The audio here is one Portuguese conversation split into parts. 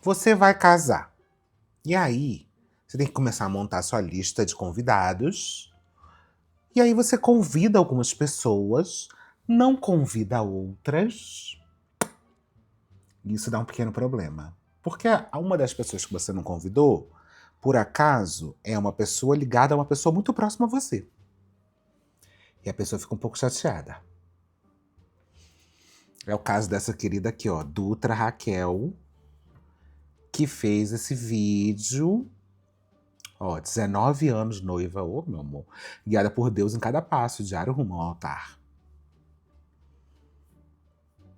Você vai casar. E aí, você tem que começar a montar a sua lista de convidados. E aí você convida algumas pessoas, não convida outras. E isso dá um pequeno problema. Porque uma das pessoas que você não convidou, por acaso, é uma pessoa ligada a uma pessoa muito próxima a você. E a pessoa fica um pouco chateada. É o caso dessa querida aqui, ó, Dutra Raquel, que fez esse vídeo. Ó, 19 anos noiva, ô meu amor. Guiada por Deus em cada passo, diário rumo ao altar.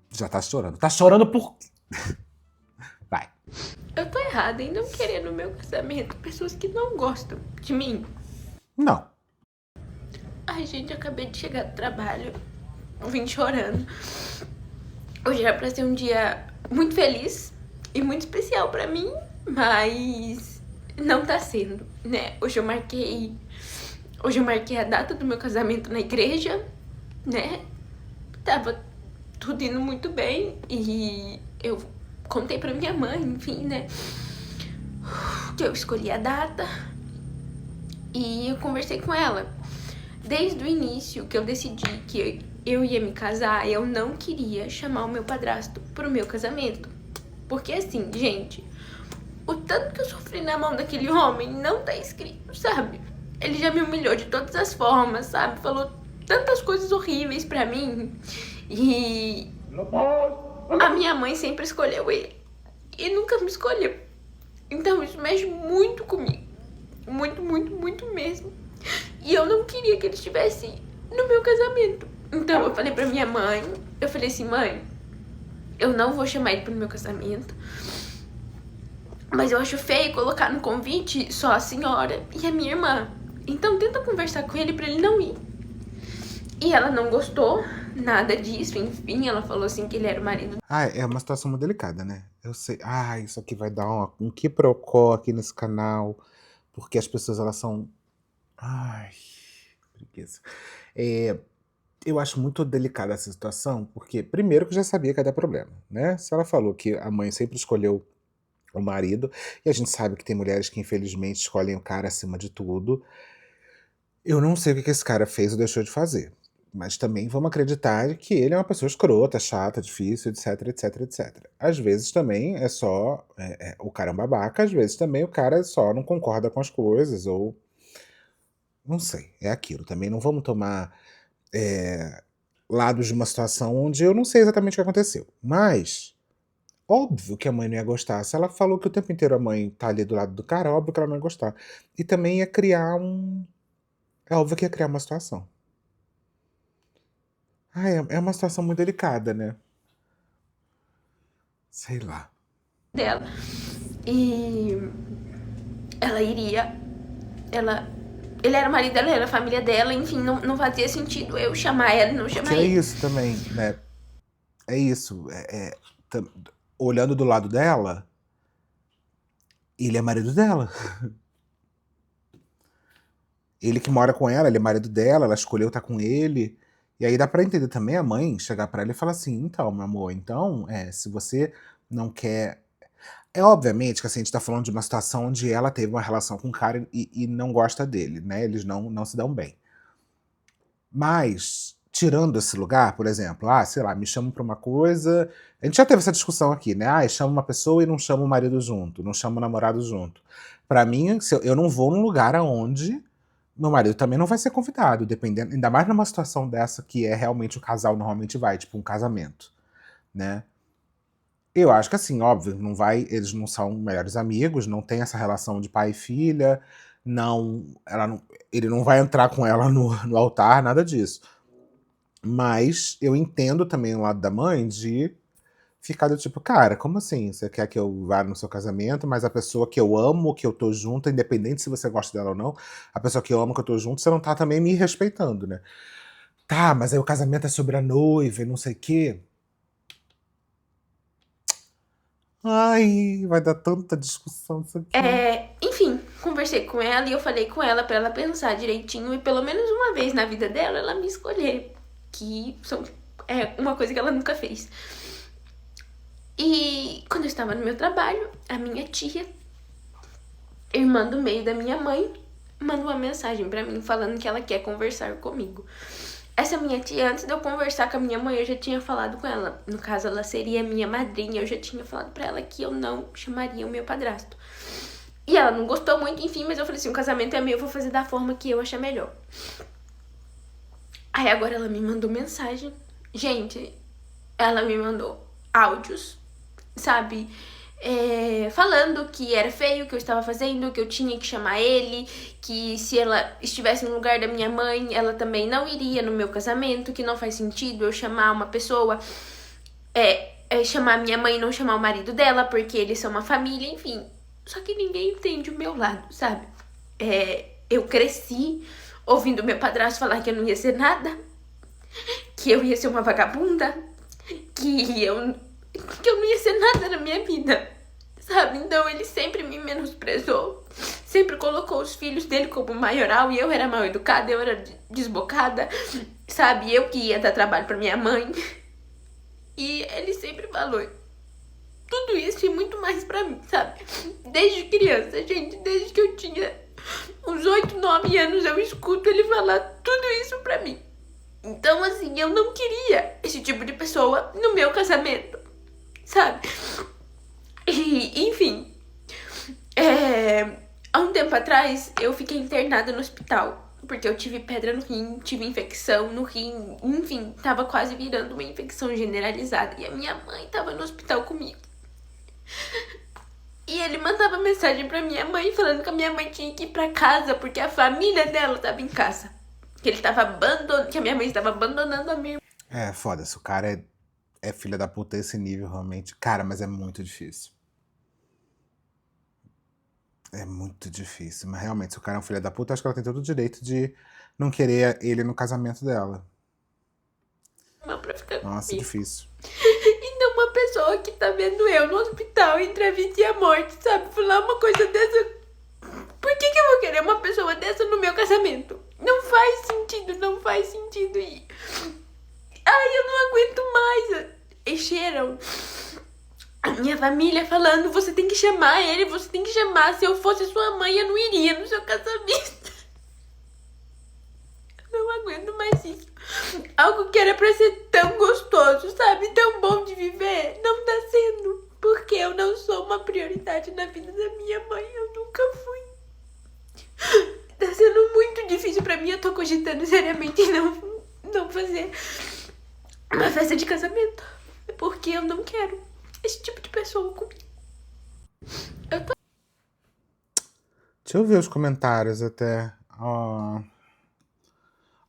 Já tá chorando. Tá chorando por... Vai. Eu tô errada em não querer no meu casamento pessoas que não gostam de mim. Não. Ai, gente, eu acabei de chegar do trabalho. Vim chorando. Hoje era pra ser um dia muito feliz e muito especial pra mim, mas não tá sendo, né? Hoje eu marquei a data do meu casamento na igreja, né? Tava tudo indo muito bem e eu contei pra minha mãe, enfim, né? Que eu escolhi a data e eu conversei com ela. Desde o início que eu decidi que eu ia me casar, eu não queria chamar o meu padrasto pro meu casamento. Porque assim, gente, o tanto que eu sofri na mão daquele homem não tá escrito, sabe? Ele já me humilhou de todas as formas, sabe? Falou tantas coisas horríveis pra mim. E a minha mãe sempre escolheu ele. E nunca me escolheu. Então isso mexe muito comigo. Muito, muito, muito mesmo. E eu não queria que ele estivesse no meu casamento. Então eu falei pra minha mãe, eu falei assim, mãe, eu não vou chamar ele pro meu casamento. Mas eu acho feio colocar no convite só a senhora e a minha irmã. Então tenta conversar com ele pra ele não ir. E ela não gostou nada disso, enfim, ela falou assim que ele era o marido. Ah, é uma situação muito delicada, né? Eu sei. Ah, isso aqui vai dar um quiprocó aqui nesse canal. Porque as pessoas, elas são... Ai, preguiça. Eu acho muito delicada essa situação, porque primeiro que eu já sabia que ia dar problema, né? Se ela falou que a mãe sempre escolheu o marido, e a gente sabe que tem mulheres que infelizmente escolhem o cara acima de tudo, eu não sei o que esse cara fez ou deixou de fazer. Mas também vamos acreditar que ele é uma pessoa escrota, chata, difícil, etc, etc, etc. Às vezes também é só... o cara é um babaca, às vezes também o cara só não concorda com as coisas, ou... Não sei, é aquilo. Também não vamos tomar lados de uma situação onde eu não sei exatamente o que aconteceu. Mas, óbvio que a mãe não ia gostar. Se ela falou que o tempo inteiro a mãe tá ali do lado do cara, óbvio que ela não ia gostar. E também ia criar um... É óbvio que ia criar uma situação. Ah, é uma situação muito delicada, né? Sei lá. Dela. E ela iria. Ele era o marido dela, era a família dela, enfim, não fazia sentido eu chamar ela e não chamar Que é ele. isso também, né? É isso. Olhando do lado dela, ele é marido dela. Ele que mora com ela, ele é marido dela, ela escolheu estar com ele. E aí dá pra entender também a mãe chegar pra ela e falar assim, então, meu amor, então, se você não quer... obviamente que assim, a gente tá falando de uma situação onde ela teve uma relação com o cara e não gosta dele, né? Eles não se dão bem. Mas, tirando esse lugar, por exemplo, sei lá, me chamam pra uma coisa... A gente já teve essa discussão aqui, né? Chama uma pessoa e não chama o marido junto, não chama o namorado junto. Pra mim, eu não vou num lugar aonde meu marido também não vai ser convidado, dependendo, ainda mais numa situação dessa que é realmente o casal normalmente vai, tipo um casamento, né? Eu acho que assim, óbvio, não vai, eles não são melhores amigos, não tem essa relação de pai e filha, ele não vai entrar com ela no altar, nada disso. Mas eu entendo também o lado da mãe de ficar do tipo, cara, como assim? Você quer que eu vá no seu casamento, mas a pessoa que eu amo, que eu tô junto, independente se você gosta dela ou não, a pessoa que eu amo, que eu tô junto, você não tá também me respeitando, né? Tá, mas aí o casamento é sobre a noiva e não sei o quê. Ai, vai dar tanta discussão isso aqui. Enfim, conversei com ela e eu falei com ela pra ela pensar direitinho e pelo menos uma vez na vida dela ela me escolher. Que é uma coisa que ela nunca fez. E quando eu estava no meu trabalho, a minha tia, irmã do meio da minha mãe, manda uma mensagem pra mim falando que ela quer conversar comigo. Essa minha tia, antes de eu conversar com a minha mãe, eu já tinha falado com ela. No caso, ela seria minha madrinha. Eu já tinha falado pra ela que eu não chamaria o meu padrasto. E ela não gostou muito, enfim, mas eu falei assim, o casamento é meu, eu vou fazer da forma que eu achar melhor. Aí agora ela me mandou mensagem. Gente, ela me mandou áudios, sabe? Falando que era feio o que eu estava fazendo, que eu tinha que chamar ele, que se ela estivesse no lugar da minha mãe, ela também não iria no meu casamento, que não faz sentido eu chamar uma pessoa, chamar minha mãe e não chamar o marido dela, porque eles são uma família, enfim. Só que ninguém entende o meu lado, sabe? Eu cresci ouvindo meu padrasto falar que eu não ia ser nada, que eu ia ser uma vagabunda, que eu não ia ser nada na minha vida, sabe? Então ele sempre me menosprezou, sempre colocou os filhos dele como maioral e eu era mal educada, eu era desbocada, sabe? Eu que ia dar trabalho pra minha mãe. E ele sempre falou tudo isso e muito mais pra mim, sabe? Desde criança, gente, desde que eu tinha uns 8, 9 anos, eu escuto ele falar tudo isso pra mim. Então, assim, eu não queria esse tipo de pessoa no meu casamento, sabe? E, enfim, há um tempo atrás eu fiquei internada no hospital. Porque eu tive pedra no rim, tive infecção no rim, enfim, tava quase virando uma infecção generalizada. E a minha mãe tava no hospital comigo. E ele mandava mensagem pra minha mãe falando que a minha mãe tinha que ir pra casa porque a família dela tava em casa. Que ele tava abandonando, que a minha mãe estava abandonando a minha irmã. Foda-se, o cara é filha da puta esse nível, realmente. Cara, mas é muito difícil. É muito difícil. Mas realmente, se o cara é um filho da puta, acho que ela tem todo o direito de não querer ele no casamento dela. Pra ficar Nossa, comigo. difícil. Então uma pessoa que tá vendo eu no hospital entre a vida e a morte, sabe? Falar uma coisa dessa. Por que eu vou querer uma pessoa dessa no meu casamento? Não faz sentido, não faz sentido. E... ai, eu não aguento mais. Encheram a minha família falando, você tem que chamar ele, você tem que chamar. Se eu fosse sua mãe, eu não iria no seu casamento. Eu não aguento mais isso. Algo que era pra ser tão gostoso, sabe? Tão bom de viver, não tá sendo. Porque eu não sou uma prioridade na vida da minha mãe. Eu nunca fui. Tá sendo muito difícil pra mim. Eu tô cogitando seriamente não fazer uma festa de casamento. Porque eu não quero esse tipo de pessoa comigo. Deixa eu ver os comentários até.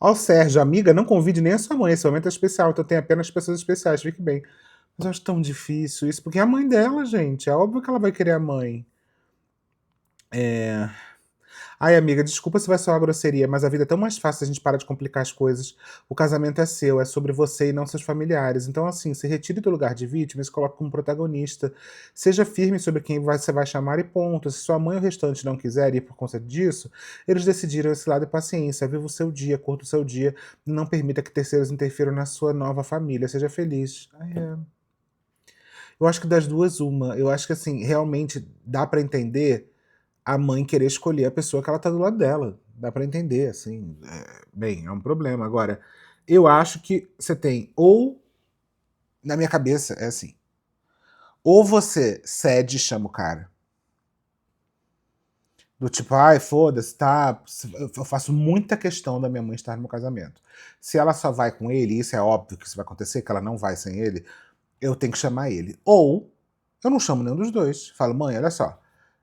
Ó, Sérgio, amiga, não convide nem a sua mãe. Esse momento é especial, então tem apenas pessoas especiais, fique bem. Mas eu acho tão difícil isso, porque é a mãe dela, gente. É óbvio que ela vai querer a mãe. Ai, amiga, desculpa se vai soar uma grosseria, mas a vida é tão mais fácil se a gente parar de complicar as coisas. O casamento é seu, é sobre você e não seus familiares. Então, assim, se retire do lugar de vítima e se coloque como protagonista. Seja firme sobre quem você vai chamar e ponto. Se sua mãe ou o restante não quiser ir por conta disso, eles decidiram esse lado e paciência. Viva o seu dia, curta o seu dia. Não permita que terceiros interfiram na sua nova família. Seja feliz. Eu acho que das duas, uma. Eu acho que, assim, realmente dá pra entender a mãe querer escolher a pessoa que ela tá do lado dela. Dá pra entender, assim. Bem, é um problema. Agora, eu acho que você tem, ou, na minha cabeça, é assim, ou você cede e chama o cara. Do tipo, ai, foda-se, tá? Eu faço muita questão da minha mãe estar no meu casamento. Se ela só vai com ele, e isso é óbvio que isso vai acontecer, que ela não vai sem ele, eu tenho que chamar ele. Ou, eu não chamo nenhum dos dois. Falo, mãe, olha só,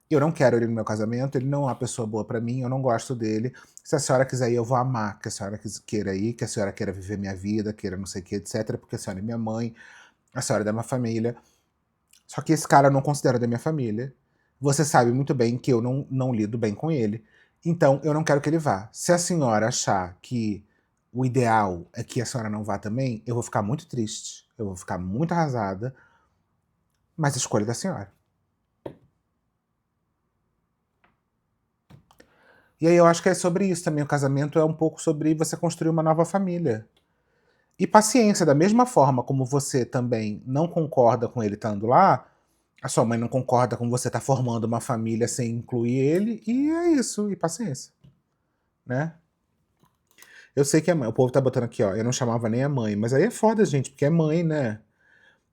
eu não quero ele no meu casamento, ele não é uma pessoa boa pra mim, eu não gosto dele. Se a senhora quiser ir, eu vou amar que a senhora queira ir, que a senhora queira viver minha vida, queira não sei o que, etc. Porque a senhora é minha mãe, a senhora é da minha família. Só que esse cara eu não considero da minha família. Você sabe muito bem que eu não lido bem com ele. Então, eu não quero que ele vá. Se a senhora achar que o ideal é que a senhora não vá também, eu vou ficar muito triste. Eu vou ficar muito arrasada. Mas a escolha é da senhora. E aí eu acho que é sobre isso também. O casamento é um pouco sobre você construir uma nova família. E paciência, da mesma forma como você também não concorda com ele estando lá, a sua mãe não concorda com você estar formando uma família sem incluir ele, e é isso, e paciência, né? Eu sei que é mãe, o povo tá botando aqui, ó, eu não chamava nem a mãe, mas aí é foda, gente, porque é mãe, né?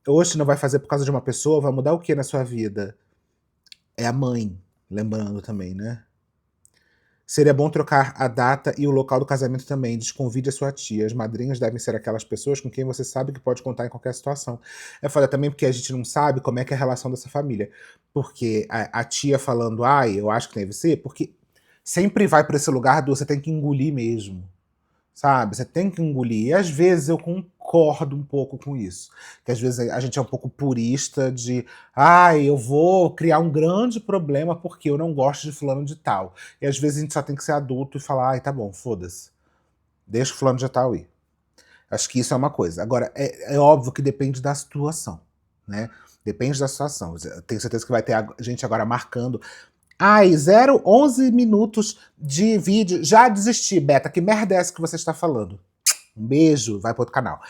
Hoje não vai fazer por causa de uma pessoa, vai mudar o que na sua vida? É a mãe, lembrando também, né? Seria bom trocar a data e o local do casamento também. Desconvide a sua tia. As madrinhas devem ser aquelas pessoas com quem você sabe que pode contar em qualquer situação. É foda também porque a gente não sabe como é que é a relação dessa família. Porque a tia falando, ai, eu acho que deve ser, porque sempre vai para esse lugar do você tem que engolir mesmo. Sabe? Você tem que engolir. E às vezes eu concordo um pouco com isso. Que às vezes a gente é um pouco purista de, ai, eu vou criar um grande problema porque eu não gosto de fulano de tal. E às vezes a gente só tem que ser adulto e falar, ai, tá bom, foda-se. Deixa o fulano de tal ir. Acho que isso é uma coisa. Agora, é óbvio que depende da situação, né? Depende da situação. Eu tenho certeza que vai ter gente agora marcando. Ai, 0,11 minutos de vídeo. Já desisti, Beta. Que merda é essa que você está falando? Um beijo, vai para outro canal.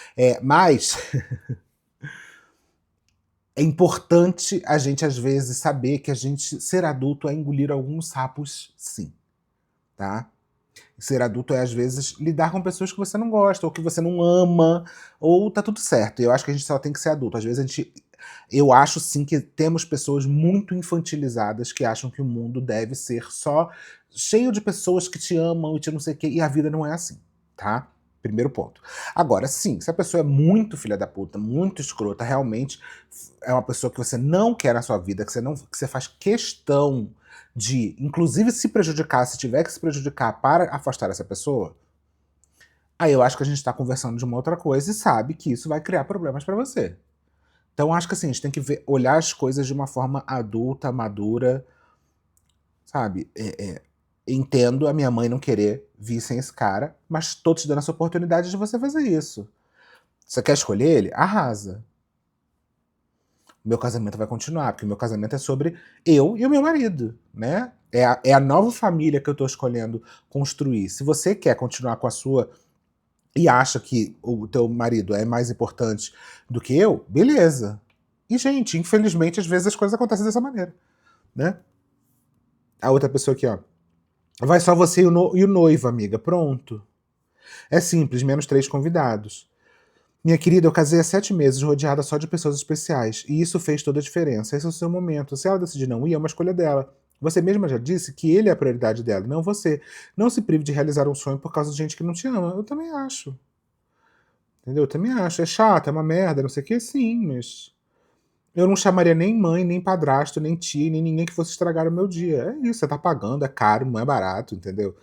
Mas é importante a gente, às vezes, saber que a gente, ser adulto, é engolir alguns sapos, sim. Tá? Ser adulto é, às vezes, lidar com pessoas que você não gosta, ou que você não ama, ou tá tudo certo. Eu acho que a gente só tem que ser adulto. Às vezes a gente. Eu acho sim que temos pessoas muito infantilizadas que acham que o mundo deve ser só cheio de pessoas que te amam e te não sei o quê, e a vida não é assim, tá? Primeiro ponto. Agora, sim, se a pessoa é muito filha da puta, muito escrota, realmente é uma pessoa que você não quer na sua vida, que você faz questão de, inclusive, se prejudicar, se tiver que se prejudicar para afastar essa pessoa, aí eu acho que a gente está conversando de uma outra coisa e sabe que isso vai criar problemas para você. Então acho que assim, a gente tem que olhar as coisas de uma forma adulta, madura, sabe? Entendo a minha mãe não querer vir sem esse cara, mas tô te dando essa oportunidade de você fazer isso. Você quer escolher ele? Arrasa. Meu casamento vai continuar, porque meu casamento é sobre eu e o meu marido, né? É a nova família que eu tô escolhendo construir. Se você quer continuar com a sua e acha que o teu marido é mais importante do que eu, beleza. E, gente, infelizmente, às vezes as coisas acontecem dessa maneira, né? A outra pessoa aqui, ó. Vai só você e o noivo, amiga. Pronto. É simples, menos 3 convidados. Minha querida, eu casei há 7 meses, rodeada só de pessoas especiais, e isso fez toda a diferença. Esse é o seu momento. Se ela decidir não ir, é uma escolha dela. Você mesma já disse que ele é a prioridade dela, não você. Não se prive de realizar um sonho por causa de gente que não te ama. Eu também acho. Entendeu? Eu também acho. É chato, é uma merda, não sei o que, sim, mas eu não chamaria nem mãe, nem padrasto, nem tia, nem ninguém que fosse estragar o meu dia. É isso, você tá pagando, é caro, não é barato, entendeu?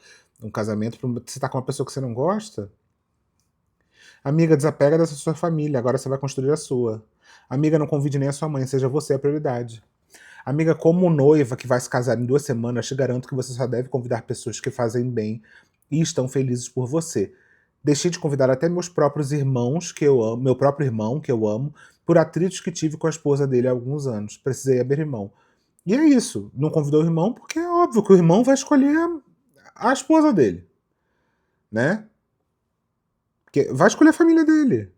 Um casamento, você tá com uma pessoa que você não gosta, amiga, desapega dessa sua família, agora você vai construir a sua. Amiga, não convide nem a sua mãe, seja você a prioridade. Amiga, como noiva que vai se casar em 2 semanas, te garanto que você só deve convidar pessoas que fazem bem e estão felizes por você. Deixei de convidar até meus próprios irmãos, que eu amo, meu próprio irmão, que eu amo, por atritos que tive com a esposa dele há alguns anos. Precisei abrir irmão. E é isso. Não convidou o irmão porque é óbvio que o irmão vai escolher a esposa dele, né? Porque vai escolher a família dele.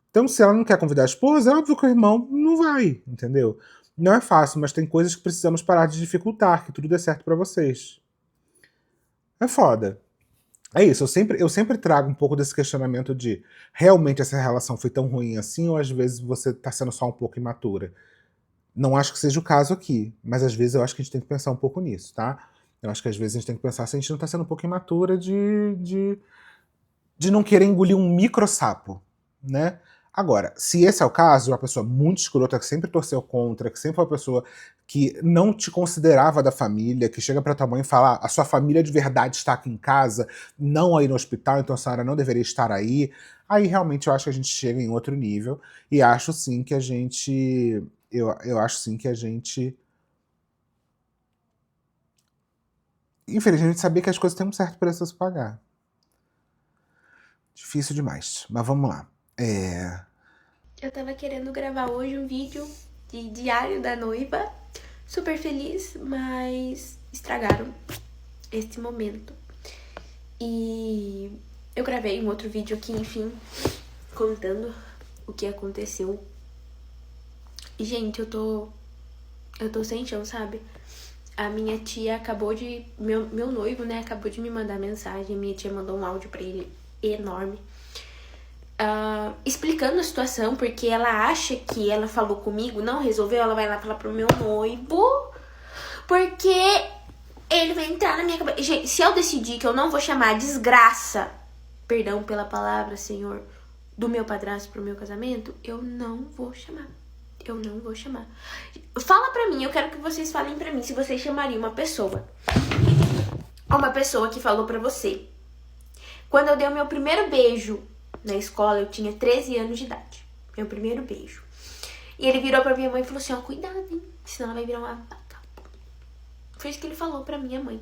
Então, se ela não quer convidar a esposa, é óbvio que o irmão não vai, entendeu? Não é fácil, mas tem coisas que precisamos parar de dificultar, que tudo dê certo pra vocês. É foda. É isso, eu sempre trago um pouco desse questionamento de realmente essa relação foi tão ruim assim, ou às vezes você tá sendo só um pouco imatura. Não acho que seja o caso aqui, mas às vezes eu acho que a gente tem que pensar um pouco nisso, tá? Eu acho que às vezes a gente tem que pensar se a gente não tá sendo um pouco imatura de não querer engolir um micro sapo, né? Agora, se esse é o caso, uma pessoa muito escrota, que sempre torceu contra, que sempre foi uma pessoa que não te considerava da família, que chega pra tua mãe e fala: "Ah, a sua família de verdade está aqui em casa, não aí no hospital, então a senhora não deveria estar aí." Aí realmente eu acho que a gente chega em outro nível e acho sim que a gente. Eu acho sim que a gente. Infelizmente, a gente sabia que as coisas têm um certo preço a se pagar. Difícil demais. Mas vamos lá. Eu tava querendo gravar hoje um vídeo de diário da noiva, super feliz, mas estragaram esse momento. E eu gravei um outro vídeo aqui, enfim, contando o que aconteceu. E, gente, eu tô sem chão, sabe? A minha tia acabou de... Meu noivo, né, acabou de me mandar mensagem. Minha tia mandou um áudio pra ele enorme. Explicando a situação, porque ela acha que ela falou comigo, não resolveu, ela vai lá falar pro meu noivo, porque ele vai entrar na minha cabeça. Gente, se eu decidir que eu não vou chamar a desgraça, perdão pela palavra, Senhor, do meu padrasto pro meu casamento, eu não vou chamar. Eu não vou chamar. Fala pra mim, eu quero que vocês falem pra mim se vocês chamariam uma pessoa que falou pra você: quando eu dei o meu primeiro beijo na escola, eu tinha 13 anos de idade. Meu primeiro beijo. E ele virou pra minha mãe e falou assim: ó, cuidado, hein? Senão ela vai virar uma vaca. Foi isso que ele falou pra minha mãe.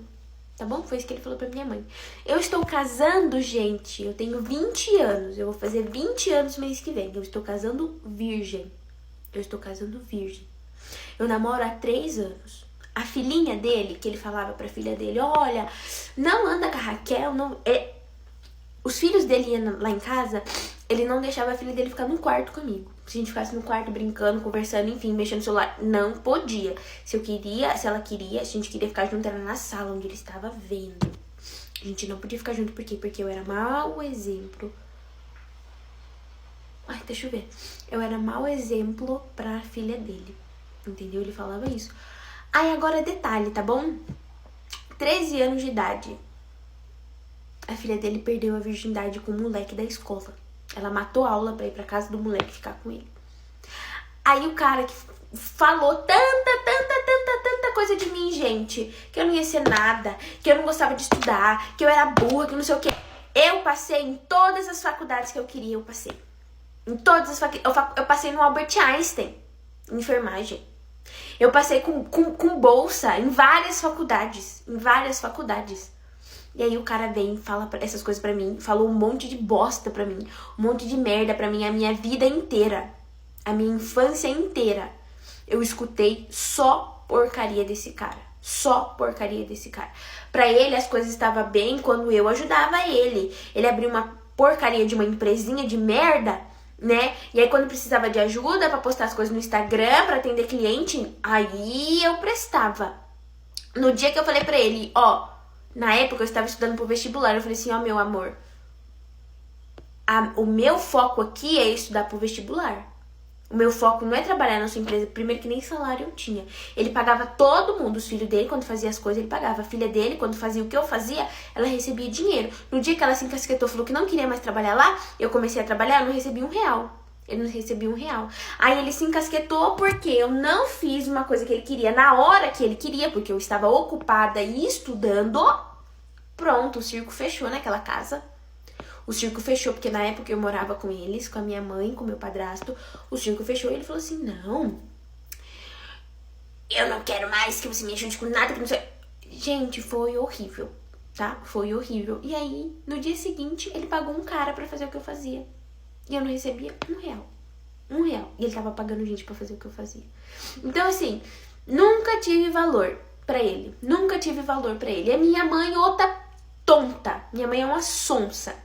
Tá bom? Foi isso que ele falou pra minha mãe. Eu estou casando, gente. Eu tenho 20 anos. Eu vou fazer 20 anos mês que vem. Eu estou casando virgem. Eu namoro há 3 anos. A filhinha dele, que ele falava pra filha dele: olha, não anda com a Raquel, não... Os filhos dele iam lá em casa, ele não deixava a filha dele ficar no quarto comigo. Se a gente ficasse no quarto brincando, conversando, enfim, mexendo no celular, não podia. Se ela queria, se a gente queria ficar junto, era na sala onde ele estava vendo. A gente não podia ficar junto, por quê? Porque eu era mau exemplo. Ai, deixa eu ver. Eu era mau exemplo pra filha dele. Entendeu? Ele falava isso. Aí agora detalhe, tá bom? 13 anos de idade. A filha dele perdeu a virgindade com o moleque da escola. Ela matou a aula pra ir pra casa do moleque ficar com ele. Aí o cara que falou tanta coisa de mim, gente, que eu não ia ser nada, que eu não gostava de estudar, que eu era burra, que não sei o quê. Eu passei em todas as faculdades que eu queria, eu passei. Em todas as faculdades. Eu passei no Albert Einstein, em enfermagem. Eu passei com bolsa em várias faculdades. E aí o cara vem e fala essas coisas pra mim, falou um monte de bosta pra mim, um monte de merda pra mim, a minha vida inteira, a minha infância inteira. Eu escutei só porcaria desse cara. Pra ele as coisas estavam bem quando eu ajudava ele. Ele abriu uma porcaria de uma empresinha de merda, né? E aí quando precisava de ajuda pra postar as coisas no Instagram, pra atender cliente, aí eu prestava. No dia que eu falei pra ele, ó, na época eu estava estudando pro vestibular, eu falei assim: ó, meu amor, o meu foco aqui é estudar pro vestibular. O meu foco não é trabalhar na sua empresa. Primeiro que nem salário eu tinha. Ele pagava todo mundo, os filhos dele, quando fazia as coisas, ele pagava. A filha dele, quando fazia o que eu fazia, ela recebia dinheiro. No dia que ela se encasquetou, falou que não queria mais trabalhar lá, eu comecei a trabalhar, eu não recebi R$1. Ele não recebia R$1. Aí ele se encasquetou porque eu não fiz uma coisa que ele queria na hora que ele queria, porque eu estava ocupada e estudando. Pronto, o circo fechou naquela casa. O circo fechou, porque na época eu morava com eles, com a minha mãe, com o meu padrasto. O circo fechou e ele falou assim: não, eu não quero mais que você me ajude com nada que não sei. Gente, foi horrível, tá? Foi horrível. E aí, no dia seguinte, ele pagou um cara pra fazer o que eu fazia. E eu não recebia R$1. R$1. E ele tava pagando gente pra fazer o que eu fazia. Então, assim, nunca tive valor pra ele. E a minha mãe, outra tonta. Minha mãe é uma sonsa.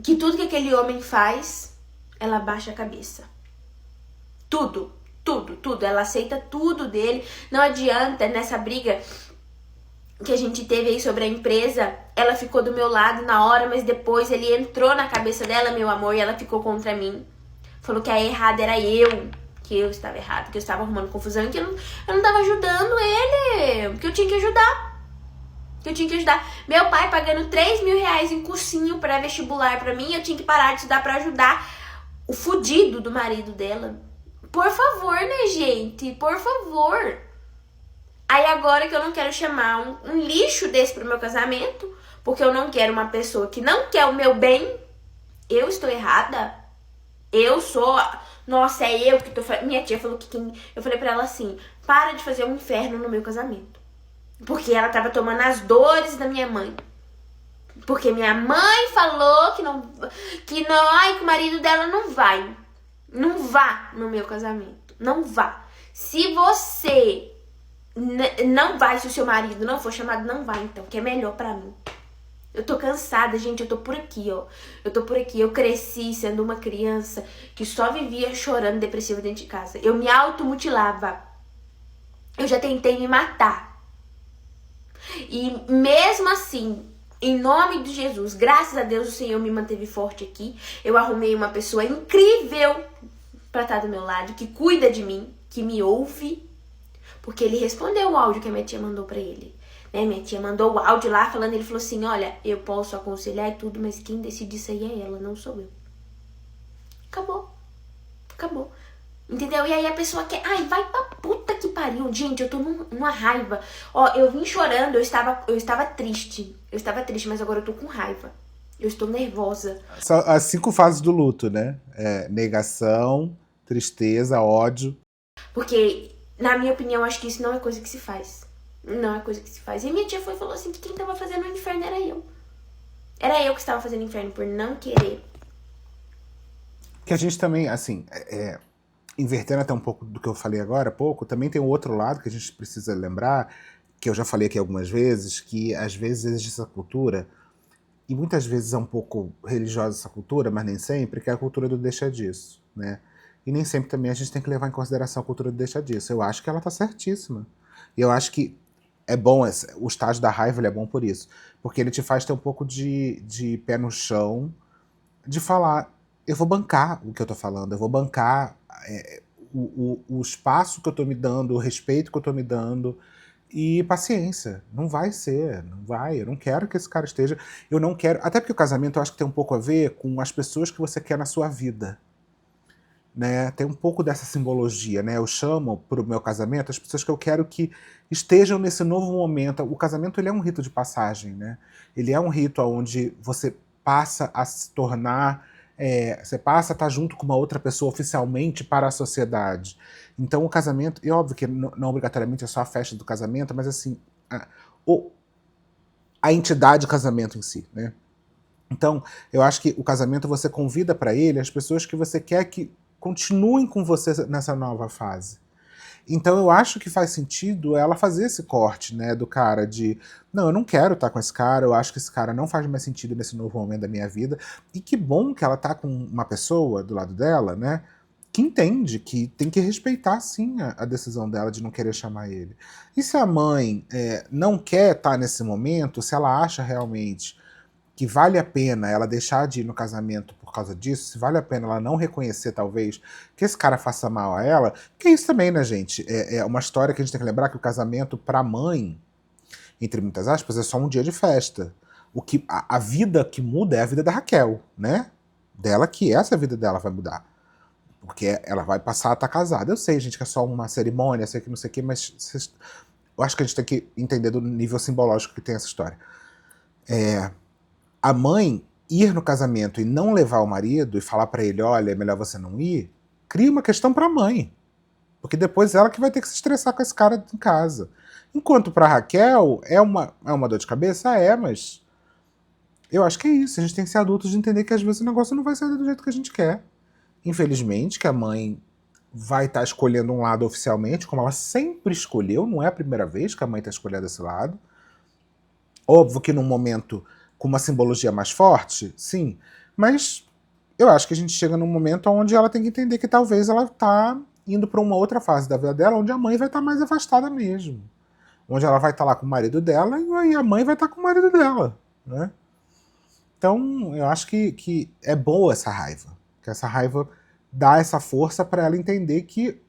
Que tudo que aquele homem faz, ela baixa a cabeça. Tudo. Ela aceita tudo dele. Não adianta, nessa briga que a gente teve aí sobre a empresa, ela ficou do meu lado na hora, mas depois ele entrou na cabeça dela, meu amor, e ela ficou contra mim. Falou que a errada era eu, que eu estava errado, que eu estava arrumando confusão, que eu não estava ajudando ele, que eu tinha que ajudar. Meu pai pagando R$3.000 em cursinho pré-vestibular pra mim, eu tinha que parar de estudar pra ajudar o fudido do marido dela. Por favor, né, gente? Por favor. Aí agora que eu não quero chamar um lixo desse pro meu casamento, porque eu não quero uma pessoa que não quer o meu bem, eu estou errada? Eu sou... Nossa, é eu que tô... Minha tia falou que... Eu falei pra ela assim: para de fazer um inferno no meu casamento. Porque ela tava tomando as dores da minha mãe. Porque minha mãe falou que o marido dela não vai. Não vá no meu casamento. Não vá. Se você não vai, se o seu marido não for chamado, não vai então, que é melhor pra mim. Eu tô cansada, gente, eu tô por aqui, ó. Eu tô por aqui. Eu cresci sendo uma criança que só vivia chorando, depressiva dentro de casa. Eu me automutilava. Eu já tentei me matar. E mesmo assim, em nome de Jesus, graças a Deus, o Senhor me manteve forte aqui. Eu arrumei uma pessoa incrível pra estar do meu lado, que cuida de mim, que me ouve. Porque ele respondeu o áudio que a minha tia mandou pra ele. Né? Minha tia mandou o áudio lá falando, ele falou assim, olha, eu posso aconselhar e tudo, mas quem decide isso aí é ela, não sou eu. Acabou. Acabou. Entendeu? E aí a pessoa quer, ai, vai pra puta que pariu. Gente, eu tô numa raiva. Ó, eu vim chorando, eu estava triste. Eu estava triste, mas agora eu tô com raiva. Eu estou nervosa. São as 5 fases do luto, né? Negação, tristeza, ódio. Porque, na minha opinião, acho que isso não é coisa que se faz. Não é coisa que se faz. E minha tia foi e falou assim que quem tava fazendo o inferno era eu. Era eu que estava fazendo o inferno por não querer. Que a gente também, assim, invertendo até um pouco do que eu falei agora há pouco, também tem o outro lado que a gente precisa lembrar, que eu já falei aqui algumas vezes, que às vezes existe essa cultura, e muitas vezes é um pouco religiosa essa cultura, mas nem sempre, que é a cultura do deixa disso, né? E nem sempre também a gente tem que levar em consideração a cultura do deixa disso. Eu acho que ela tá certíssima. E eu acho que é bom, o estágio da raiva ele é bom por isso. Porque ele te faz ter um pouco de pé no chão, de falar, eu vou bancar o que eu tô falando, eu vou bancar o espaço que eu tô me dando, o respeito que eu tô me dando, e paciência, não vai ser, não vai, eu não quero que esse cara esteja, eu não quero, até porque o casamento eu acho que tem um pouco a ver com as pessoas que você quer na sua vida, né? Tem um pouco dessa simbologia, né? Eu chamo para o meu casamento as pessoas que eu quero que estejam nesse novo momento. O casamento ele é um rito de passagem, né? Ele é um rito onde você passa a se tornar, você passa a estar junto com uma outra pessoa oficialmente para a sociedade. Então o casamento, e óbvio que não obrigatoriamente é só a festa do casamento, mas assim, a entidade casamento em si, né? Então, eu acho que o casamento você convida para ele as pessoas que você quer que continuem com você nessa nova fase. Então eu acho que faz sentido ela fazer esse corte, né, do cara de, não, eu não quero estar com esse cara, eu acho que esse cara não faz mais sentido nesse novo momento da minha vida, e que bom que ela tá com uma pessoa do lado dela, né, que entende que tem que respeitar sim a decisão dela de não querer chamar ele. E se a mãe não quer estar nesse momento, se ela acha realmente que vale a pena ela deixar de ir no casamento por causa disso, se vale a pena ela não reconhecer, talvez, que esse cara faça mal a ela, que é isso também, né, gente? É uma história que a gente tem que lembrar que o casamento, pra mãe, entre muitas aspas, é só um dia de festa. A vida que muda é a vida da Raquel, né? Dela, que essa vida dela vai mudar. Porque ela vai passar a estar casada. Eu sei, gente, que é só uma cerimônia, sei que não sei o quê, mas eu acho que a gente tem que entender do nível simbológico que tem essa história. A mãe ir no casamento e não levar o marido e falar pra ele, olha, é melhor você não ir, cria uma questão pra mãe. Porque depois ela que vai ter que se estressar com esse cara em casa. Enquanto pra Raquel, é uma dor de cabeça? Mas eu acho que é isso. A gente tem que ser adultos de entender que às vezes o negócio não vai sair do jeito que a gente quer. Infelizmente, que a mãe vai estar escolhendo um lado oficialmente, como ela sempre escolheu, não é a primeira vez que a mãe está escolhendo esse lado. Óbvio que num momento com uma simbologia mais forte, sim, mas eu acho que a gente chega num momento onde ela tem que entender que talvez ela tá indo para uma outra fase da vida dela, onde a mãe vai estar mais afastada mesmo. Onde ela vai estar lá com o marido dela e aí a mãe vai estar com o marido dela, né? Então, eu acho que é boa essa raiva. Que essa raiva dá essa força para ela entender que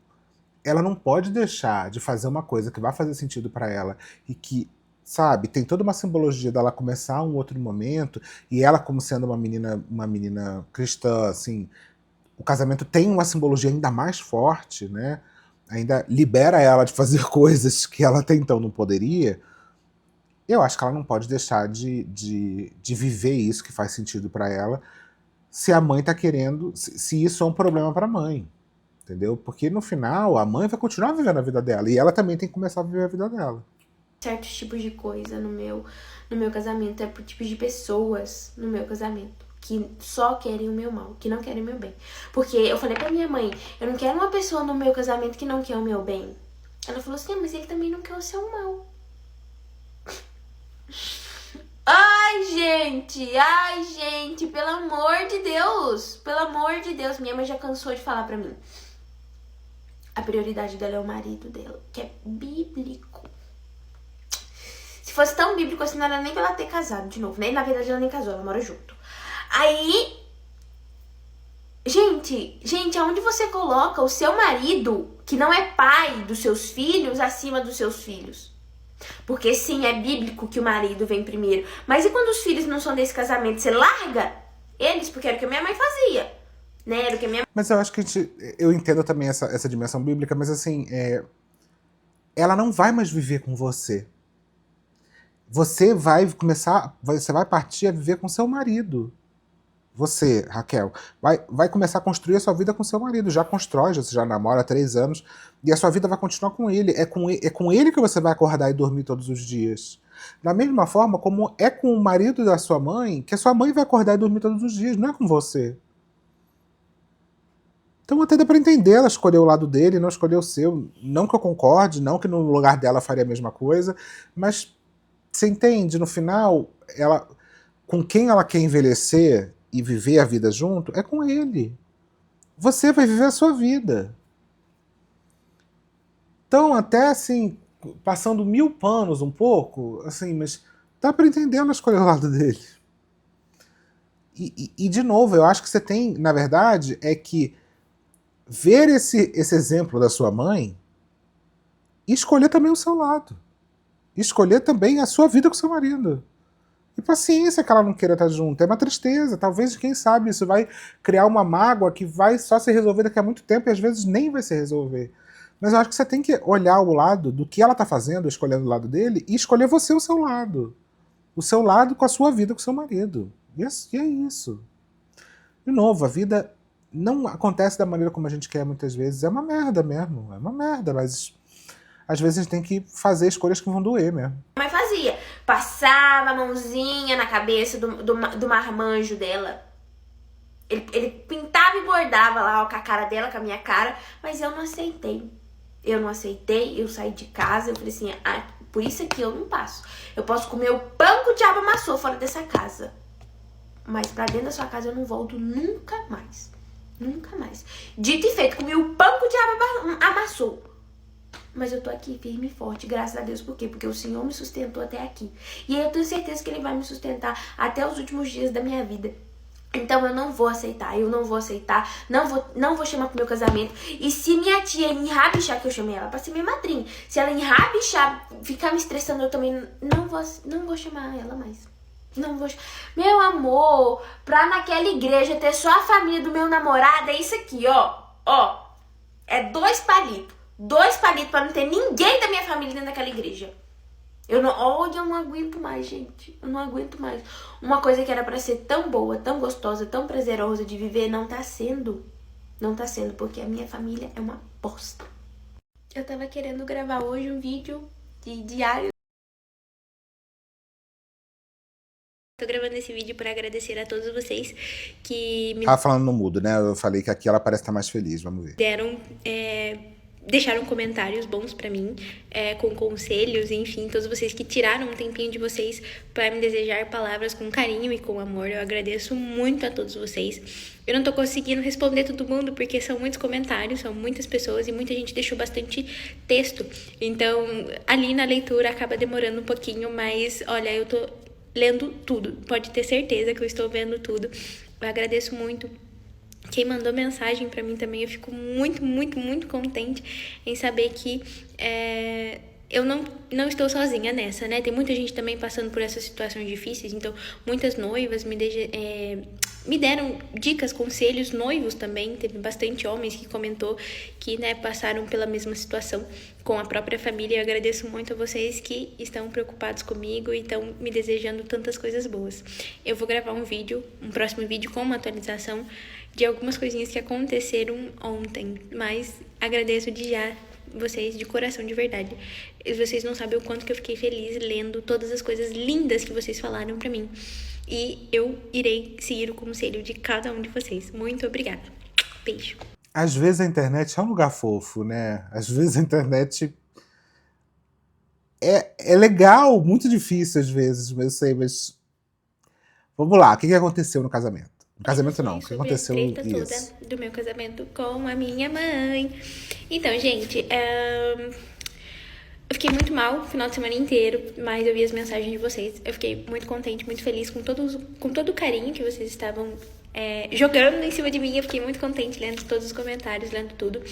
ela não pode deixar de fazer uma coisa que vai fazer sentido para ela e que, sabe, tem toda uma simbologia dela começar um outro momento, e ela como sendo uma menina cristã, assim, o casamento tem uma simbologia ainda mais forte, né? Ainda libera ela de fazer coisas que ela até então não poderia. Eu acho que ela não pode deixar de viver isso que faz sentido para ela, se a mãe tá querendo, se isso é um problema pra mãe, entendeu? Porque no final a mãe vai continuar vivendo a vida dela, e ela também tem que começar a viver a vida dela. Certos tipos de coisa no meu casamento, é por tipos de pessoas no meu casamento, que só querem o meu mal, que não querem o meu bem. Porque eu falei pra minha mãe, eu não quero uma pessoa no meu casamento que não quer o meu bem. Ela falou assim, mas ele também não quer o seu mal. Ai, gente, pelo amor de Deus. Pelo amor de Deus, minha mãe já cansou de falar pra mim. A prioridade dela é o marido dela, que é bíblico. Se fosse tão bíblico assim, não era nem pra ela ter casado de novo, né? Na verdade, ela nem casou, ela mora junto. Aí, gente, aonde você coloca o seu marido, que não é pai dos seus filhos, acima dos seus filhos? Porque sim, é bíblico que o marido vem primeiro. Mas e quando os filhos não são desse casamento? Você larga eles? Porque era o que a minha mãe fazia. Né? Era o que a minha... Mas eu acho que eu entendo também essa dimensão bíblica, mas assim, ela não vai mais viver com você. Você vai partir a viver com seu marido. Você, Raquel, vai começar a construir a sua vida com seu marido. Já constrói, você já namora há 3 anos, e a sua vida vai continuar com ele. É com ele que você vai acordar e dormir todos os dias. Da mesma forma como é com o marido da sua mãe, que a sua mãe vai acordar e dormir todos os dias, não é com você. Então até dá pra entender ela escolher o lado dele, não escolher o seu. Não que eu concorde, não que no lugar dela faria a mesma coisa, mas você entende, no final, com quem ela quer envelhecer e viver a vida junto, é com ele. Você vai viver a sua vida. Então, até assim, passando 1000 panos um pouco, assim, mas dá pra entender ela escolher o lado dele. E de novo, eu acho que você tem, na verdade, é que ver esse exemplo da sua mãe e escolher também o seu lado. Escolher também a sua vida com seu marido. E paciência que ela não queira estar junto. É uma tristeza. Talvez, quem sabe, isso vai criar uma mágoa que vai só ser resolvida daqui a muito tempo e às vezes nem vai se resolver. Mas eu acho que você tem que olhar o lado do que ela está fazendo, escolhendo o lado dele, e escolher você o seu lado. O seu lado com a sua vida com o seu marido. E é isso. De novo, a vida não acontece da maneira como a gente quer muitas vezes. É uma merda mesmo. É uma merda, mas às vezes a gente tem que fazer escolhas que vão doer mesmo. Mãe fazia. Passava a mãozinha na cabeça do marmanjo dela. Ele pintava e bordava lá ó, com a cara dela, com a minha cara. Mas eu não aceitei. Eu não aceitei, eu saí de casa. Eu falei assim, por isso aqui eu não passo. Eu posso comer o pão que o diabo amassou fora dessa casa. Mas pra dentro da sua casa eu não volto nunca mais. Nunca mais. Dito e feito, comi o pão que o diabo amassou. Mas eu tô aqui firme e forte, graças a Deus. Por quê? Porque o Senhor me sustentou até aqui. E eu tenho certeza que Ele vai me sustentar até os últimos dias da minha vida. Então eu não vou aceitar, não vou chamar pro meu casamento. E se minha tia enrabichar, que eu chamei ela pra ser minha madrinha, se ela enrabichar, ficar me estressando, eu também não vou chamar ela mais. Não vou. Meu amor, pra naquela igreja ter só a família do meu namorado, é isso aqui, ó. Ó, é 2 palitos. 2 palitos pra não ter ninguém da minha família dentro daquela igreja. Eu não aguento mais, gente. Eu não aguento mais. Uma coisa que era pra ser tão boa, tão gostosa, tão prazerosa de viver, não tá sendo. Não tá sendo, porque a minha família é uma bosta. Eu tava querendo gravar hoje um vídeo de diário. Tô gravando esse vídeo para agradecer a todos vocês que me Tava falando no mudo, né? Eu falei que aqui ela parece estar mais feliz, vamos ver. deixaram comentários bons pra mim, com conselhos, enfim, todos vocês que tiraram um tempinho de vocês pra me desejar palavras com carinho e com amor. Eu agradeço muito a todos vocês. Eu não tô conseguindo responder todo mundo porque são muitos comentários, são muitas pessoas e muita gente deixou bastante texto. Então, ali na leitura acaba demorando um pouquinho, mas olha, eu tô lendo tudo. Pode ter certeza que eu estou vendo tudo. Eu agradeço muito. Quem mandou mensagem pra mim também, eu fico muito, muito, muito contente em saber que eu não estou sozinha nessa, né? Tem muita gente também passando por essas situações difíceis, então muitas noivas me deram dicas, conselhos, noivos também, teve bastante homens que comentou que, né, passaram pela mesma situação com a própria família. Eu agradeço muito a vocês que estão preocupados comigo e estão me desejando tantas coisas boas. Eu vou gravar um próximo vídeo com uma atualização de algumas coisinhas que aconteceram ontem, mas agradeço de já vocês de coração, de verdade. Vocês não sabem o quanto que eu fiquei feliz lendo todas as coisas lindas que vocês falaram pra mim. E eu irei seguir o conselho de cada um de vocês. Muito obrigada. Beijo. Às vezes a internet é um lugar fofo, né? Às vezes a internet é legal, muito difícil às vezes, eu sei, mas Vamos lá, o que que aconteceu no casamento? No Eu vou casamento não, ser o que sobre a aconteceu treta toda isso? do meu casamento com a minha mãe. Então, gente, eu fiquei muito mal o final de semana inteiro, mas eu vi as mensagens de vocês. Eu fiquei muito contente, muito feliz com todo o carinho que vocês estavam jogando em cima de mim. Eu fiquei muito contente lendo todos os comentários, lendo tudo.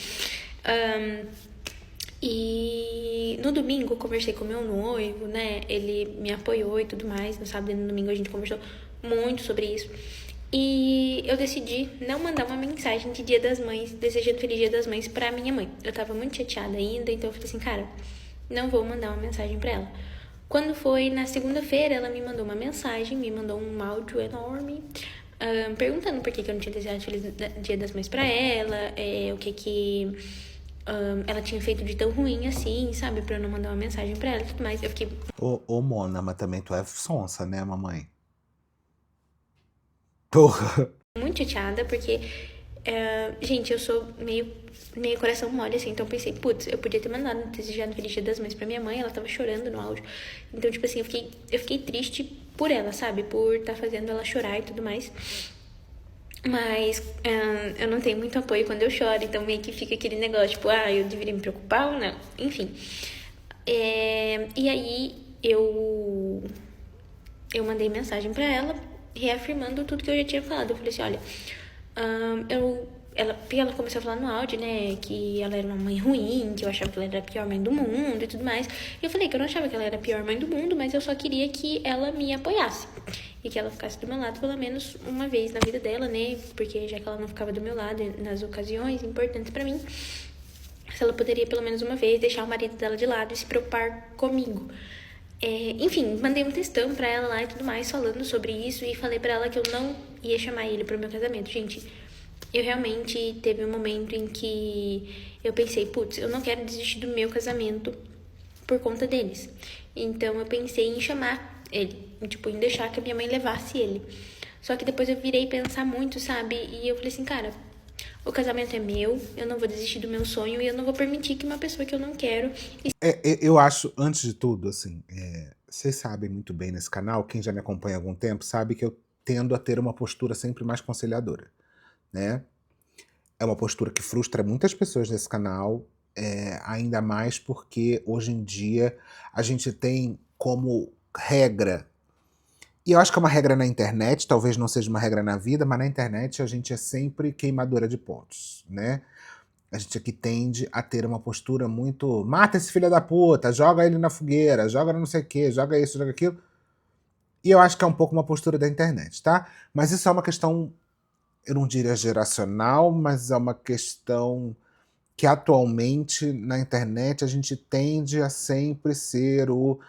E no domingo eu conversei com meu noivo, né? Ele me apoiou e tudo mais. No sábado e no domingo a gente conversou muito sobre isso. E eu decidi não mandar uma mensagem de Dia das Mães, desejando Feliz Dia das Mães pra minha mãe. Eu tava muito chateada ainda, então eu falei assim, cara, não vou mandar uma mensagem pra ela. Quando foi na segunda-feira, ela me mandou uma mensagem, me mandou um áudio enorme, perguntando por que eu não tinha desejado Feliz Dia das Mães pra ela, o que ela tinha feito de tão ruim assim, sabe? Pra eu não mandar uma mensagem pra ela e tudo mais. Eu fiquei Ô, Mona, mas também tu é sonsa, né, mamãe? Porra. muito chateada, porque, gente, eu sou meio coração mole, assim, então eu pensei, putz, eu podia ter mandado desejado Feliz Dia das Mães pra minha mãe, ela tava chorando no áudio. Então, tipo assim, eu fiquei triste por ela, sabe? Por tá fazendo ela chorar e tudo mais. Mas eu não tenho muito apoio quando eu choro, então meio que fica aquele negócio, tipo, eu deveria me preocupar ou não? Enfim. E aí eu mandei mensagem pra ela, reafirmando tudo que eu já tinha falado. Eu falei assim, olha, ela começou a falar no áudio, né, que ela era uma mãe ruim, que eu achava que ela era a pior mãe do mundo e tudo mais. E eu falei que eu não achava que ela era a pior mãe do mundo, mas eu só queria que ela me apoiasse. E que ela ficasse do meu lado pelo menos uma vez na vida dela, né, porque já que ela não ficava do meu lado nas ocasiões importantes pra mim, se ela poderia pelo menos uma vez deixar o marido dela de lado e se preocupar comigo. Enfim, mandei um textão pra ela lá e tudo mais, falando sobre isso, e falei pra ela que eu não ia chamar ele pro meu casamento. Gente, eu realmente teve um momento em que eu pensei, putz, eu não quero desistir do meu casamento por conta deles. Então eu pensei em chamar ele, tipo, em deixar que a minha mãe levasse ele. Só que depois eu virei pensar muito, sabe? E eu falei assim, cara, o casamento é meu, eu não vou desistir do meu sonho e eu não vou permitir que uma pessoa que eu não quero. Eu acho, antes de tudo, assim, vocês sabem muito bem nesse canal, quem já me acompanha há algum tempo, sabe que eu tendo a ter uma postura sempre mais conciliadora, né? É uma postura que frustra muitas pessoas nesse canal, ainda mais porque hoje em dia a gente tem como regra, e eu acho que é uma regra na internet, talvez não seja uma regra na vida, mas na internet a gente é sempre queimadora de pontos, né? A gente aqui tende a ter uma postura muito mata esse filho da puta, joga ele na fogueira, joga não sei o que, joga isso, joga aquilo. E eu acho que é um pouco uma postura da internet, tá? Mas isso é uma questão, eu não diria geracional, mas é uma questão que atualmente na internet a gente tende a sempre ser o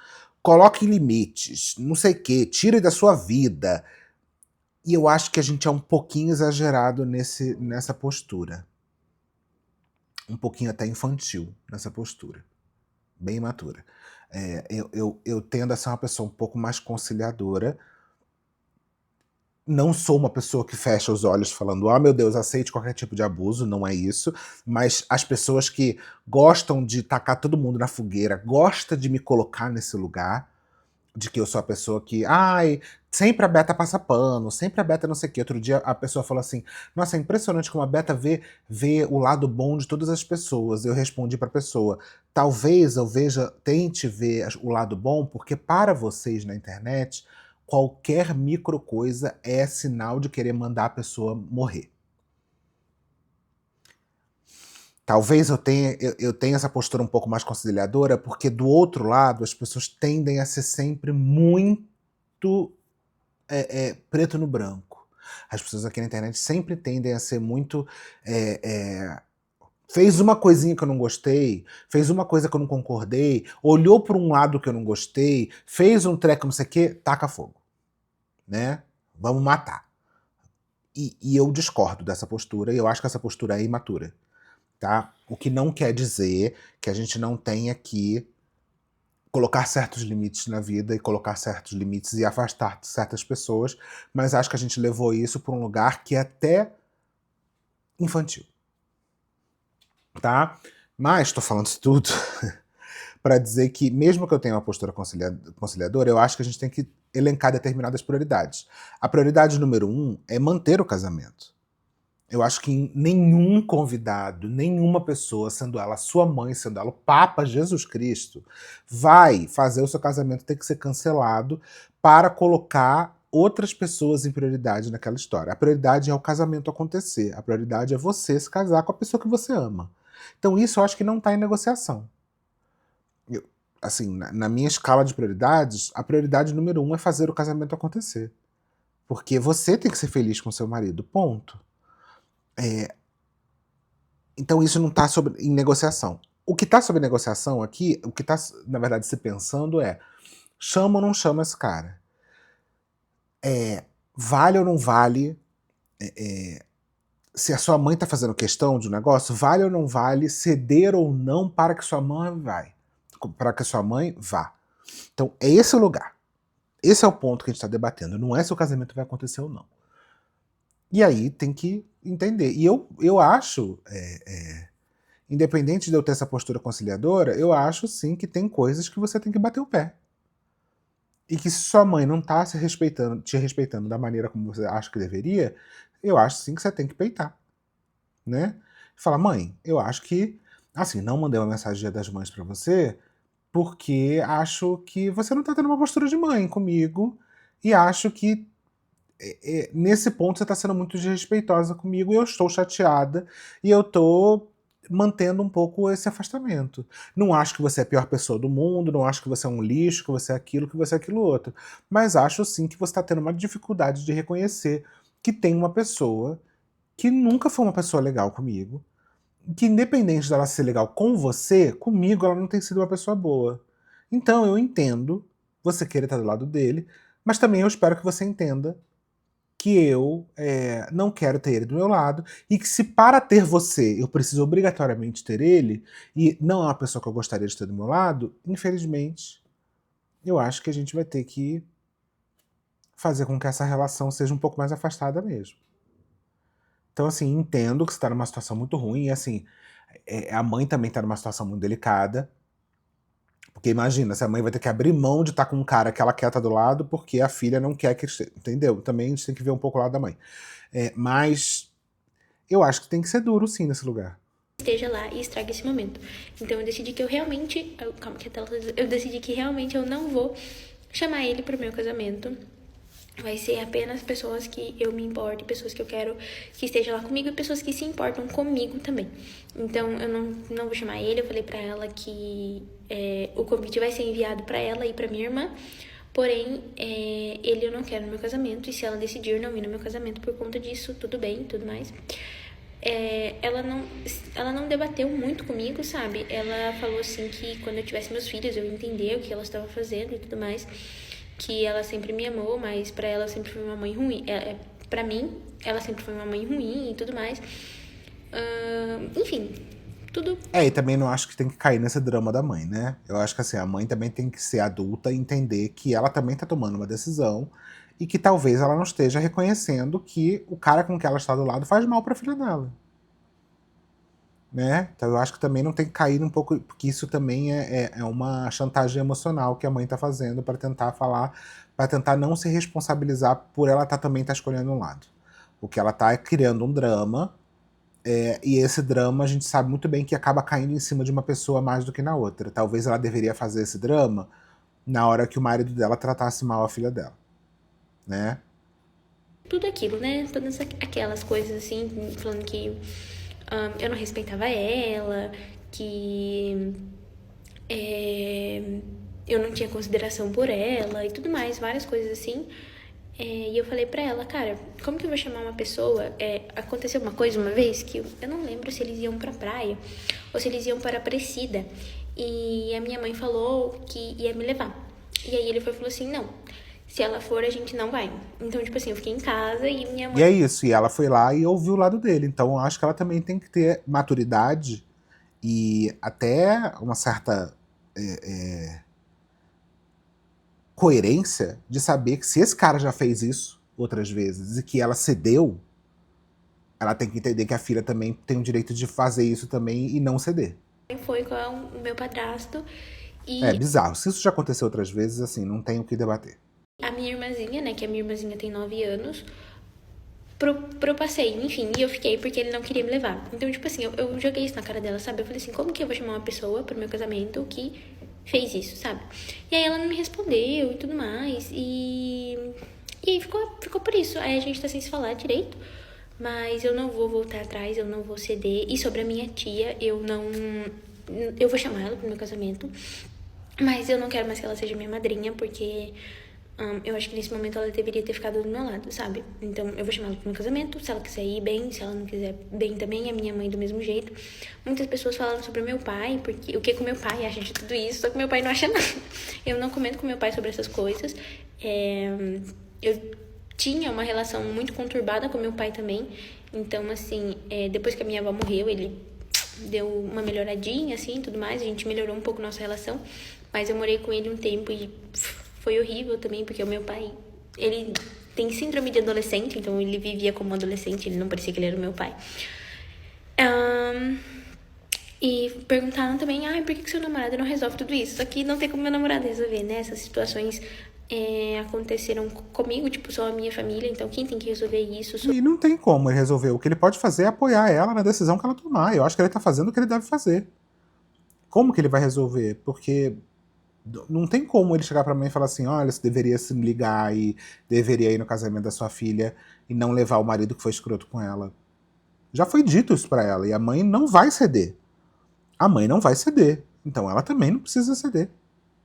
coloque limites, não sei o que, tire da sua vida. E eu acho que a gente é um pouquinho exagerado nessa postura. Um pouquinho até infantil nessa postura. Bem imatura. Eu tendo a ser uma pessoa um pouco mais conciliadora. Não sou uma pessoa que fecha os olhos falando, meu Deus, aceite qualquer tipo de abuso, não é isso. Mas as pessoas que gostam de tacar todo mundo na fogueira, gostam de me colocar nesse lugar, de que eu sou a pessoa que, sempre a Beta passa pano, sempre a Beta não sei o quê. Outro dia a pessoa falou assim, nossa, é impressionante como a Beta vê o lado bom de todas as pessoas. Eu respondi pra pessoa, talvez eu tente ver o lado bom, porque para vocês na internet, qualquer micro coisa é sinal de querer mandar a pessoa morrer. Talvez eu tenha essa postura um pouco mais conciliadora, porque do outro lado as pessoas tendem a ser sempre muito preto no branco. As pessoas aqui na internet sempre tendem a ser muito... fez uma coisinha que eu não gostei, fez uma coisa que eu não concordei, olhou por um lado que eu não gostei, fez um treco não sei o que, taca fogo. Né? Vamos matar. E eu discordo dessa postura, e eu acho que essa postura é imatura. Tá? O que não quer dizer que a gente não tenha que colocar certos limites na vida e colocar certos limites e afastar certas pessoas, mas acho que a gente levou isso para um lugar que é até infantil. Tá? Mas estou falando isso tudo para dizer que, mesmo que eu tenha uma postura conciliadora, eu acho que a gente tem que elencar determinadas prioridades. A prioridade número 1 é manter o casamento. Eu acho que nenhum convidado, nenhuma pessoa, sendo ela sua mãe, sendo ela o Papa Jesus Cristo, vai fazer o seu casamento ter que ser cancelado para colocar outras pessoas em prioridade naquela história. A prioridade é o casamento acontecer, a prioridade é você se casar com a pessoa que você ama. Então isso eu acho que não está em negociação. Assim, na minha escala de prioridades, a prioridade número 1 é fazer o casamento acontecer. Porque você tem que ser feliz com seu marido, ponto. Então isso não está em negociação. O que está sob negociação aqui, o que está, na verdade, se pensando é: chama ou não chama esse cara? Vale ou não vale? Se a sua mãe está fazendo questão de um negócio, vale ou não vale ceder ou não para que sua mãe vá? Então é esse o lugar. Esse é o ponto que a gente está debatendo. Não é se o casamento vai acontecer ou não. E aí tem que entender. E eu acho, independente de eu ter essa postura conciliadora, eu acho sim que tem coisas que você tem que bater o pé. E que se sua mãe não tá te respeitando da maneira como você acha que deveria, eu acho sim que você tem que peitar. Né? Fala, mãe, eu acho que, assim, não mandei uma mensagem Dia das Mães pra você, porque acho que você não tá tendo uma postura de mãe comigo, e acho que nesse ponto você tá sendo muito desrespeitosa comigo, e eu estou chateada, e eu tô mantendo um pouco esse afastamento. Não acho que você é a pior pessoa do mundo, não acho que você é um lixo, que você é aquilo, que você é aquilo outro. Mas acho sim que você está tendo uma dificuldade de reconhecer que tem uma pessoa que nunca foi uma pessoa legal comigo, que independente dela ser legal com você, comigo ela não tem sido uma pessoa boa. Então eu entendo você querer estar do lado dele, mas também eu espero que você entenda que eu não quero ter ele do meu lado, e que se para ter você eu preciso obrigatoriamente ter ele, e não é uma pessoa que eu gostaria de ter do meu lado, infelizmente, eu acho que a gente vai ter que fazer com que essa relação seja um pouco mais afastada mesmo. Então, assim, entendo que você tá numa situação muito ruim, e assim, a mãe também tá numa situação muito delicada, porque imagina, se a mãe vai ter que abrir mão de estar com um cara que ela quer estar do lado, porque a filha não quer que esteja, entendeu? Também a gente tem que ver um pouco o lado da mãe. Mas eu acho que tem que ser duro sim nesse lugar. Esteja lá e estrague esse momento. Então eu decidi que eu realmente. Calma que a tela tá. Eu decidi que realmente eu não vou chamar ele pro meu casamento. Vai ser apenas pessoas que eu me importo, pessoas que eu quero que estejam lá comigo e pessoas que se importam comigo também. Então eu não vou chamar ele. Eu falei pra ela que o convite vai ser enviado pra ela e pra minha irmã. Porém, ele eu não quero no meu casamento. E se ela decidir não ir no meu casamento por conta disso, tudo bem, tudo mais. Ela não debateu muito comigo, sabe? Ela falou assim que quando eu tivesse meus filhos eu ia entender o que ela estava fazendo e tudo mais. Que ela sempre me amou, mas pra ela sempre foi uma mãe ruim. Pra mim, ela sempre foi uma mãe ruim e tudo mais. Enfim, tudo. E também não acho que tem que cair nesse drama da mãe, né? Eu acho que assim, a mãe também tem que ser adulta e entender que ela também tá tomando uma decisão e que talvez ela não esteja reconhecendo que o cara com que ela está do lado faz mal pra filha dela. Né? Então eu acho que também não tem que cair um pouco, porque isso também é uma chantagem emocional que a mãe tá fazendo para tentar falar, para tentar não se responsabilizar por ela também tá escolhendo um lado. O que ela tá é criando um drama, e esse drama a gente sabe muito bem que acaba caindo em cima de uma pessoa mais do que na outra. Talvez ela deveria fazer esse drama na hora que o marido dela tratasse mal a filha dela, né? Tudo aquilo, né? Todas aquelas coisas assim, falando que eu não respeitava ela, que eu não tinha consideração por ela e tudo mais, várias coisas assim. E eu falei pra ela, cara, como que eu vou chamar uma pessoa? Aconteceu uma coisa uma vez que eu não lembro se eles iam pra praia ou se eles iam para Aparecida. E a minha mãe falou que ia me levar. E aí ele falou assim, não, se ela for, a gente não vai. Então, tipo assim, eu fiquei em casa e minha mãe... E é isso, e ela foi lá e ouviu o lado dele. Então eu acho que ela também tem que ter maturidade e até uma certa coerência de saber que se esse cara já fez isso outras vezes e que ela cedeu, ela tem que entender que a filha também tem o direito de fazer isso também e não ceder. Foi com o meu padrasto É E bizarro. Se isso já aconteceu outras vezes, assim, não tem o que debater. a minha irmãzinha, né, que a minha irmãzinha tem 9 anos, pro passeio, enfim, e eu fiquei porque ele não queria me levar. Então, tipo assim, eu joguei isso na cara dela, sabe? Eu falei assim, como que eu vou chamar uma pessoa pro meu casamento que fez isso, sabe? E aí ela não me respondeu e tudo mais, e aí ficou por isso. Aí a gente tá sem se falar direito, mas eu não vou voltar atrás, eu não vou ceder. E sobre a minha tia, eu não... Eu vou chamar ela pro meu casamento, mas eu não quero mais que ela seja minha madrinha, porque eu acho que nesse momento ela deveria ter ficado do meu lado, sabe? Então eu vou chamar ela pro meu casamento, se ela quiser ir bem, se ela não quiser bem também, é minha mãe do mesmo jeito. Muitas pessoas falaram sobre o meu pai, porque o que o meu pai acha de tudo isso, só que meu pai não acha nada. Eu não comento com meu pai sobre essas coisas. Eu tinha uma relação muito conturbada com meu pai também. Então, assim, depois que a minha avó morreu, ele deu uma melhoradinha, assim, tudo mais. A gente melhorou um pouco nossa relação. Mas eu morei com ele um tempo e foi horrível também, porque o meu pai, ele tem síndrome de adolescente, então ele vivia como adolescente, ele não parecia que ele era o meu pai. E perguntaram também, por que seu namorado não resolve tudo isso? Só que não tem como meu namorado resolver, né? Essas situações aconteceram comigo, tipo, só a minha família, então quem tem que resolver isso sou... E não tem como ele resolver. O que ele pode fazer é apoiar ela na decisão que ela tomar. Eu acho que ele tá fazendo o que ele deve fazer. Como que ele vai resolver? Porque não tem como ele chegar pra mãe e falar assim, olha, você deveria se ligar e deveria ir no casamento da sua filha e não levar o marido que foi escroto com ela. Já foi dito isso pra ela e a mãe não vai ceder. A mãe não vai ceder. Então ela também não precisa ceder.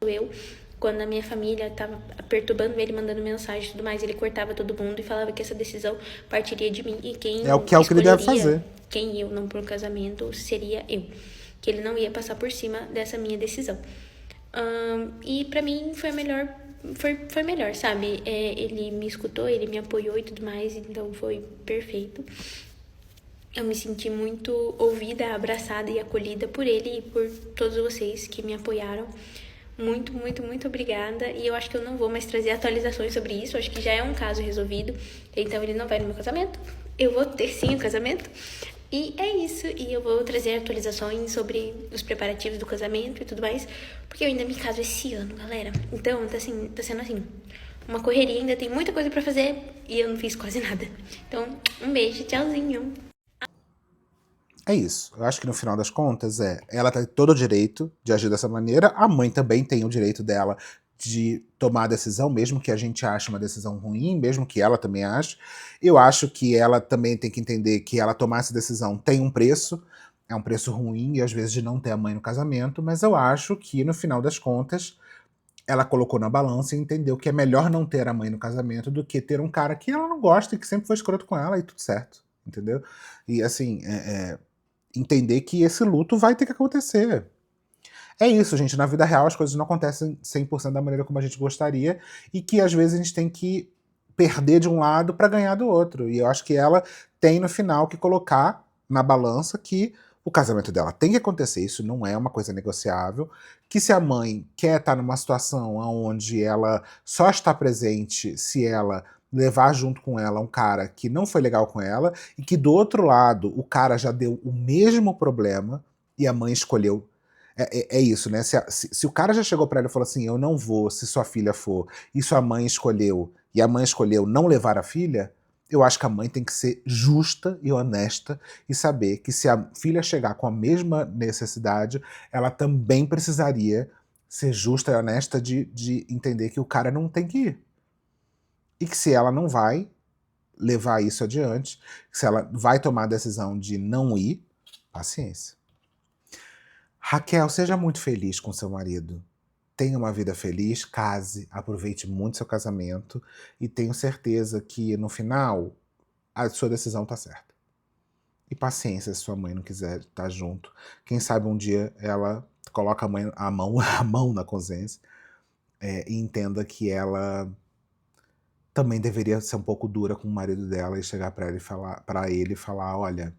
eu. Quando a minha família tava perturbando ele, mandando mensagem e tudo mais, ele cortava todo mundo e falava que essa decisão partiria de mim. E quem É o que ele deve escolheria fazer. quem eu não pro casamento seria eu. Que ele não ia passar por cima dessa minha decisão. E pra mim foi a melhor. Foi melhor, sabe? Ele me escutou, ele me apoiou e tudo mais, então foi perfeito. Eu me senti muito ouvida, abraçada e acolhida por ele e por todos vocês que me apoiaram. Muito, muito, muito obrigada. E eu acho que eu não vou mais trazer atualizações sobre isso. Eu acho que já é um caso resolvido. Então ele não vai no meu casamento. Eu vou ter sim o casamento. E é isso. E eu vou trazer atualizações sobre os preparativos do casamento e tudo mais. Porque eu ainda me caso esse ano, galera. Então tá sendo assim, uma correria. Ainda tem muita coisa pra fazer. E eu não fiz quase nada. Então, um beijo, tchauzinho. É isso. Eu acho que no final das contas ela tem todo o direito de agir dessa maneira, a mãe também tem o direito dela de tomar a decisão, mesmo que a gente ache uma decisão ruim, mesmo que ela também ache. Eu acho que ela também tem que entender que ela tomar essa decisão tem um preço, é um preço ruim, e às vezes de não ter a mãe no casamento, mas eu acho que no final das contas ela colocou na balança e entendeu que é melhor não ter a mãe no casamento do que ter um cara que ela não gosta e que sempre foi escroto com ela e tudo certo, entendeu? E assim, entender que esse luto vai ter que acontecer. É isso, gente. Na vida real as coisas não acontecem 100% da maneira como a gente gostaria e que às vezes a gente tem que perder de um lado para ganhar do outro. E eu acho que ela tem no final que colocar na balança que o casamento dela tem que acontecer, isso não é uma coisa negociável, que se a mãe quer estar numa situação onde ela só está presente se ela levar junto com ela um cara que não foi legal com ela e que do outro lado o cara já deu o mesmo problema e a mãe escolheu. É isso, né? Se o cara já chegou pra ela e falou assim: eu não vou se sua filha for, e sua mãe escolheu, e a mãe escolheu não levar a filha, eu acho que a mãe tem que ser justa e honesta e saber que se a filha chegar com a mesma necessidade, ela também precisaria ser justa e honesta de entender que o cara não tem que ir. E que se ela não vai levar isso adiante, se ela vai tomar a decisão de não ir, paciência. Raquel, seja muito feliz com seu marido. Tenha uma vida feliz, case, aproveite muito seu casamento e tenho certeza que no final a sua decisão tá certa. E paciência se sua mãe não quiser estar junto. Quem sabe um dia ela coloca a mão na consciência e entenda que ela também deveria ser um pouco dura com o marido dela e chegar para ele e falar, olha,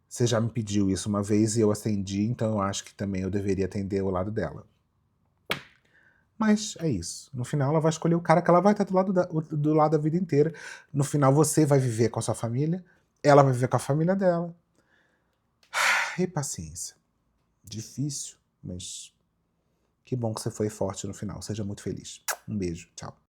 você já me pediu isso uma vez e eu acendi, então eu acho que também eu deveria atender o lado dela. Mas é isso. No final ela vai escolher o cara que ela vai estar do lado da vida inteira. No final você vai viver com a sua família, ela vai viver com a família dela. E paciência. Difícil, mas Que bom que você foi forte no final. Seja muito feliz. Um beijo. Tchau.